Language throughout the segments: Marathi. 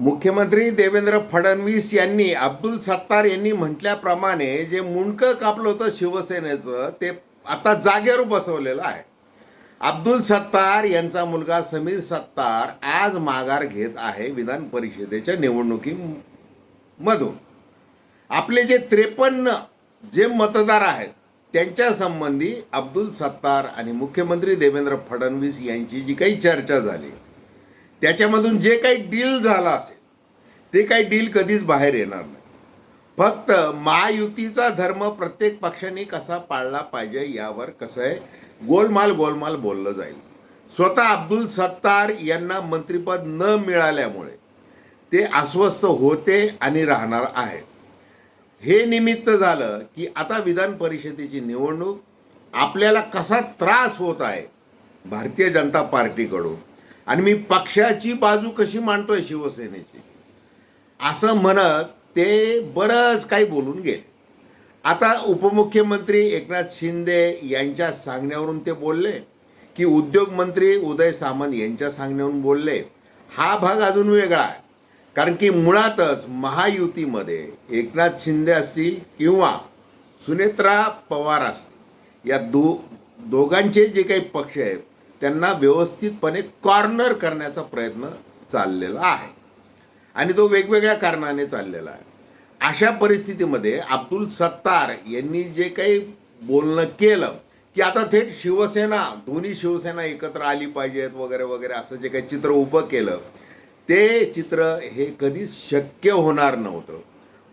मुख्यमंत्री देवेंद्र फडणवीस यांनी अब्दुल सत्तार यांनी म्हटल्याप्रमाणे जे मुंडकं कापलं होतं शिवसेनेचं ते आता जागेवर बसवलेलं आहे. अब्दुल सत्तार यांचा मुलगा समीर सत्तार आज माघार घेत आहे विधान परिषदेच्या निवडणुकीमधून. आपले जे 53 जे मतदार आहेत त्यांच्या संबंधी अब्दुल सत्तार आणि मुख्यमंत्री देवेंद्र फडणवीस यांची जी काही चर्चा झाली त्याच्यामधून जे काही डील झाला असेल ते काही डील कधीच बाहेर येणार नाही. फक्त महायुतीचा धर्म प्रत्येक पक्षाने कसा पाळला पाहिजे यावर कसं आहे गोलमाल बोललं जाईल. स्वतः अब्दुल सत्तार यांना मंत्रिपद न मिळाल्यामुळे ते अस्वस्थ होते आणि राहणार आहेत. हे निमित्त झालं की आता विधान परिषदेची निवडणूक आपल्याला कसा त्रास होत आहे भारतीय जनता पार्टीकडून आणि मी पक्षाची बाजू कशी मांडतोय शिवसेनेची असं म्हणत ते बरंच काही बोलून गेले. आता उपमुख्यमंत्री एकनाथ शिंदे यांच्या सांगण्यावरून ते बोलले की उद्योग मंत्री उदय सामंत यांच्या सांगण्यावरून बोलले. हा भाग अजून वेगळा आहे, कारण की मुळातच महायुतीमध्ये एकनाथ शिंदे असतील किंवा सुनेत्रा पवार असतील या दोघांचे जे काही पक्ष आहेत त्यांना व्यवस्थितपणे कॉर्नर करण्याचा प्रयत्न चाललेला आहे आणि तो वेगवेगळ्या कारणाने चाललेला आहे. अशा परिस्थितीमध्ये अब्दुल सत्तार यांनी जे काही बोलणं केलं की आता थेट शिवसेना दोन्ही शिवसेना एकत्र आली पाहिजेत वगैरे वगैरे असं जे काही चित्र उभं केलं ते चित्र हे कधीच शक्य होणार नव्हतं.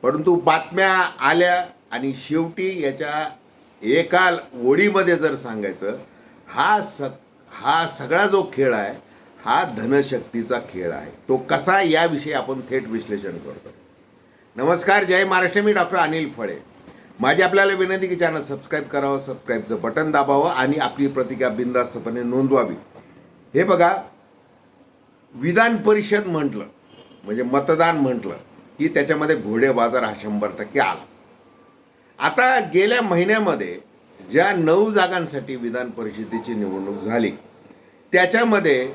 परंतु बातम्या आल्या आणि शेवटी याच्या एका ओळीमध्ये जर सांगायचं हा सगळा जो खेळ आहे हा धनशक्तीचा खेळ आहे. तो कसा याविषयी आपण थेट विश्लेषण करतो. नमस्कार, जय महाराष्ट्र. मी डॉक्टर अनिल फळे. माझी आपल्याला विनंती की चॅनल सबस्क्राईब करावं, सबस्क्राईबचं बटन दाबावं आणि आपली प्रतिक्रिया बिनधास्तपणे नोंदवावी. हे बघा, विधान परिषद म्हटलं म्हणजे मतदान म्हटलं की त्याच्यामध्ये घोडे बाजार हा 100% आला. आता गेल्या महिन्यामध्ये ज्या 9 जागांसाठी विधान परिषदेची निवडणूक झाली त्याच्यामध्ये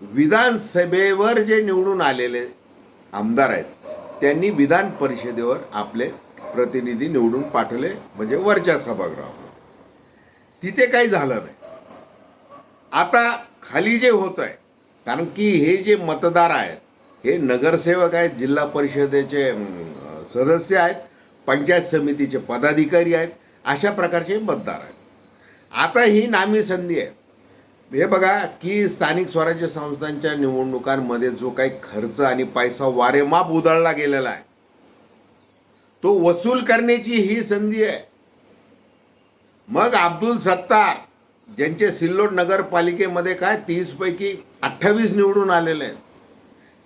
विधानसभेवर जे निवडून आलेले आमदार आहेत त्यांनी विधान परिषदेवर आपले प्रतिनिधी निवडून पाठवले, म्हणजे वरच्या सभागृहावर. तिथे काही झालं नाही. आता खाली जे होत आहे, कारण की हे जे मतदार आहेत हे नगरसेवक आहेत, जिल्हा परिषदेचे सदस्य आहेत, पंचायत समितीचे पदाधिकारी आहेत, अशा प्रकारचे मतदार आहेत. आता ही नामी संधी आहे. हे बघा की स्थानिक स्वराज्य संस्थांच्या निवडणुकांमध्ये जो काही खर्च आणि पैसा वारेमाप उधळला गेलेला आहे तो वसूल करण्याची ही संधी आहे. मग अब्दुल सत्तार ज्यांचे सिल्लोड नगरपालिकेमध्ये काय 30 पैकी 28 निवडून आलेले आहेत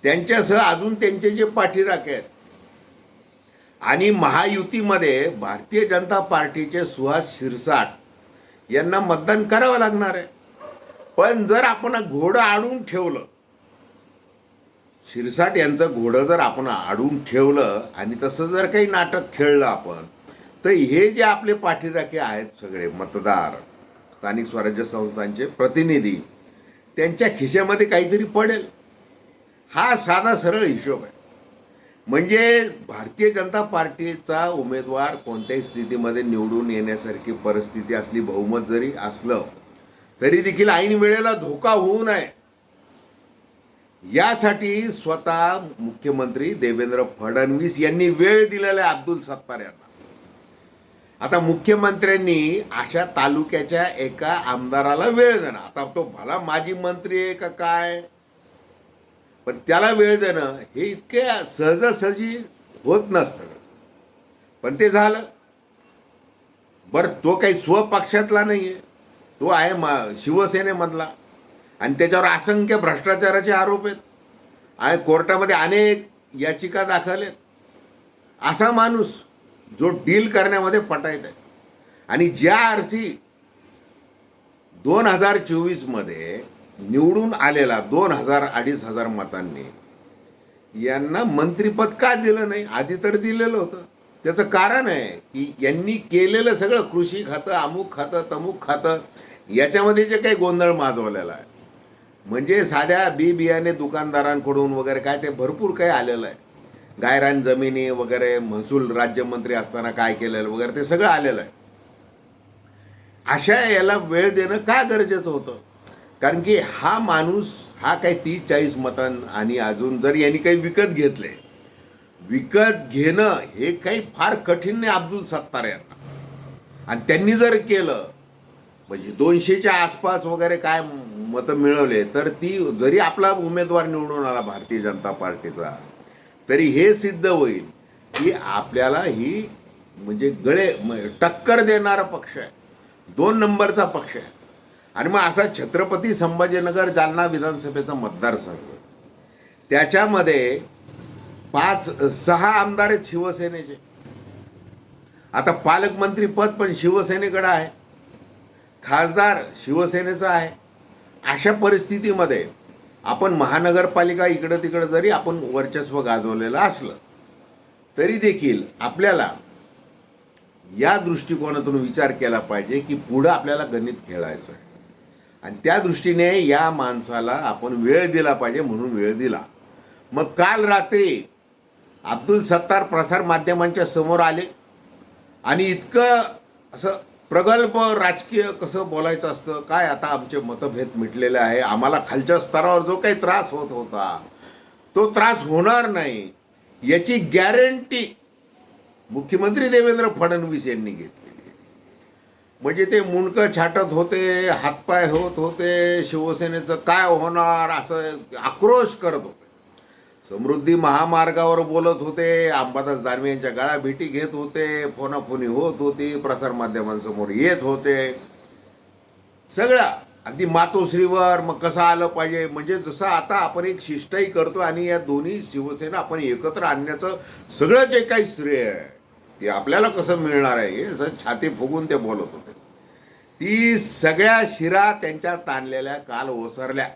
त्यांच्यासह अजून त्यांचे जे पाठीराखे आहेत आणि महायुतीमध्ये भारतीय जनता पार्टीचे सुहास शिरसाट यांना मतदान करावं लागणार आहे. पण जर आपण घोडं आडून ठेवलं, शिरसाट यांचं घोडं जर आपण आडून ठेवलं आणि तसं जर काही नाटक खेळलं आपण, तर हे जे आपले पाठीराखे आहेत सगळे मतदार, स्थानिक स्वराज्य संस्थांचे प्रतिनिधी, त्यांच्या खिशामध्ये काहीतरी पडेल. हा साधा सरळ हिशोब आहे. म्हणजे भारतीय जनता पार्टीचा उमेदवार कोणत्याही स्थितीमध्ये निवडून येण्यासारखी परिस्थिती असली, बहुमत जरी असलं तरी देखील ऐन वेळेला धोका होऊ नये यासाठी स्वतः मुख्यमंत्री देवेंद्र फडणवीस यांनी वेळ दिलेला आहे अब्दुल सत्तार यांना. आता मुख्यमंत्र्यांनी अशा तालुक्याच्या एका आमदाराला वेळ देणं, आता तो भला माजी मंत्री आहे का काय, पण त्याला वेळ देणं हे इतके सहजासहजी होत नसतं. पण ते झालं. बरं, तो काही स्वपक्षातला नाही आहे, तो आहे शिवसेनेमधला आणि त्याच्यावर असंख्य भ्रष्टाचाराचे आरोप आहेत आणि कोर्टामध्ये अनेक याचिका दाखल आहेत. असा माणूस जो डील करण्यामध्ये पटायत आहे आणि ज्या अर्थी 2024 मध्ये निवडून आलेला 2,000-2,500 मतांनी यांना मंत्रिपद का दिलं नाही? आधी तर दिलेलं होतं. त्याचं कारण आहे की यांनी केलेलं सगळं कृषी खातं, अमुक खातं, तमुक खातं, याच्यामध्ये जे काही गोंधळ माजवलेला आहे, म्हणजे साध्या बियाणे दुकानदारांकडून वगैरे काय ते भरपूर काही आलेलं आहे. गायरान जमिनी वगैरे महसूल राज्यमंत्री असताना काय केलेलं वगैरे ते सगळं आलेलं आहे. अशा याला वेळ देणं का गरजेचं होतं? कारण की हा माणूस हा काही 30-40 मतां आणि अजून जर यांनी काही विकत घेतले, विकत घेणं हे काही फार कठीण नाही अब्दुल सत्तार यांना. आणि त्यांनी जर केलं म्हणजे 200च्या आसपास वगैरे काय मतं मिळवले तर ती जरी आपला उमेदवार निवडून आला भारतीय जनता पार्टीचा तरी हे सिद्ध होईल की आपल्याला ही म्हणजे टक्कर देणारा पक्ष आहे, 2 नंबरचा पक्ष आहे. आणि मग असा छत्रपती संभाजीनगर जालना विधानसभेचा मतदारसंघ, त्याच्यामध्ये 5-6 आमदार आहेत शिवसेनेचे. आता पालकमंत्री पद पण शिवसेनेकडे आहे, खासदार शिवसेनेचा आहे. अशा परिस्थितीमध्ये आपण महानगरपालिका इकडं तिकडं जरी आपण वर्चस्व गाजवलेलं असलं तरी देखील आपल्याला या दृष्टिकोनातून विचार केला पाहिजे की पुढं आपल्याला गणित खेळायचं आहे. आणि त्या दृष्टीने या माणसाला आपण वेळ दिला पाहिजे, म्हणून वेळ दिला. मग काल रात्री अब्दुल सत्तार प्रसार माध्यमांच्या समोर आले आणि इतकं असं प्रगल्भ राजकीय कसं बोलायचं असतं काय, आता आमचे मतभेद मिटलेले आहे, आम्हाला खालच्या स्तरावर जो काही त्रास होत होता तो त्रास होणार नाही याची गॅरंटी मुख्यमंत्री देवेंद्र फडणवीस यांनी घेतलेली. म्हणजे ते मुंडकं छाटत होते, हातपाय होत होते, शिवसेनेचं काय होणार असं आक्रोश करत होते. समृद्धी महामार्गावर बोलत होते, अंबादास दानवे यांच्या गळाभेटी घेत होते, फोनाफोनी होत होती, प्रसारमाध्यमांसमोर येत होते, सगळं अगदी मातोश्रीवर मग कसं आलं पाहिजे. म्हणजे जसं आता आपण एक शिष्टाई करतो आणि या दोन्ही शिवसेना आपण एकत्र आणण्याचं सगळं जे काही श्रेय आहे ते आपल्याला कसं मिळणार आहे हे असं छाती फुगून ते बोलत होते. ती सगळ्या शिरा त्यांच्या ताणलेल्या काल ओसरल्या.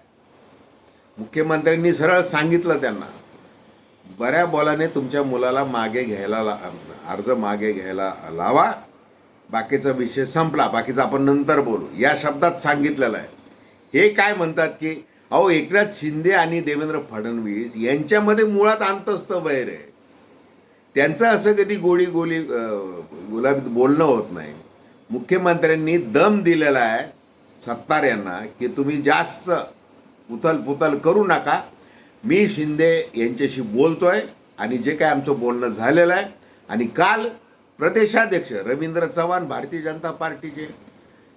मुख्यमंत्र्यांनी सरळ सांगितलं त्यांना, बऱ्या बोलाने तुमच्या मुलाला मागे घ्यायला अर्ज मागे घ्यायला लावा, बाकीचा विषय संपला, बाकीचा आपण नंतर बोलू, या शब्दात सांगितलेलं आहे. हे काय म्हणतात की अहो एकनाथ शिंदे आणि देवेंद्र फडणवीस यांच्यामध्ये मुळात अंतस्थ वैर आहे, त्यांचं असं कधी गुलाबी बोलणं होत नाही. मुख्यमंत्र्यांनी दम दिलेला आहे सत्तार यांना की तुम्ही जास्त उथलपुथल करू नका, मी शिंदे यांच्याशी बोलतोय आणि जे काय आमचं बोलणं झालेलं आहे. आणि काल प्रदेशाध्यक्ष रवींद्र चव्हाण भारतीय जनता पार्टीचे,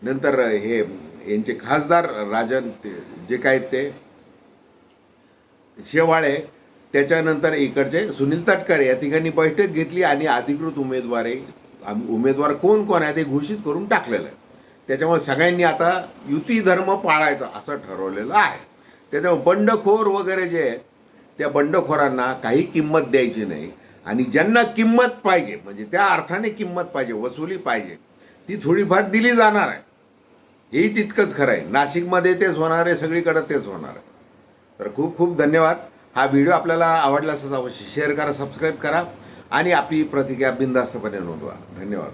नंतर हे यांचे खासदार राजन जे काय ते शेवाळे, त्याच्यानंतर इकडचे सुनील तटकरे या तिघांनी बैठक घेतली आणि अधिकृत उमेदवार कोण कोण आहे ते घोषित करून टाकलेलं आहे. त्याच्यामुळे सगळ्यांनी आता युती धर्म पाळायचा असं ठरवलेलं आहे. त्याच्यामुळे बंडखोर वगैरे जे आहे त्या बंडखोरांना काही किंमत द्यायची नाही आणि ज्यांना किंमत पाहिजे म्हणजे त्या अर्थाने किंमत पाहिजे, वसुली पाहिजे, ती थोडीफार दिली जाणार आहे. हेही तितकंच खरं आहे. नाशिकमध्ये तेच होणार आहे, सगळीकडे तेच होणार आहे. तर खूप खूप धन्यवाद. हा व्हिडिओ आपल्याला आवडला असेल अवश्य शेअर करा, सबस्क्राईब करा आणि आपली प्रतिक्रिया बिनधास्तपणे नोंदवा. धन्यवाद.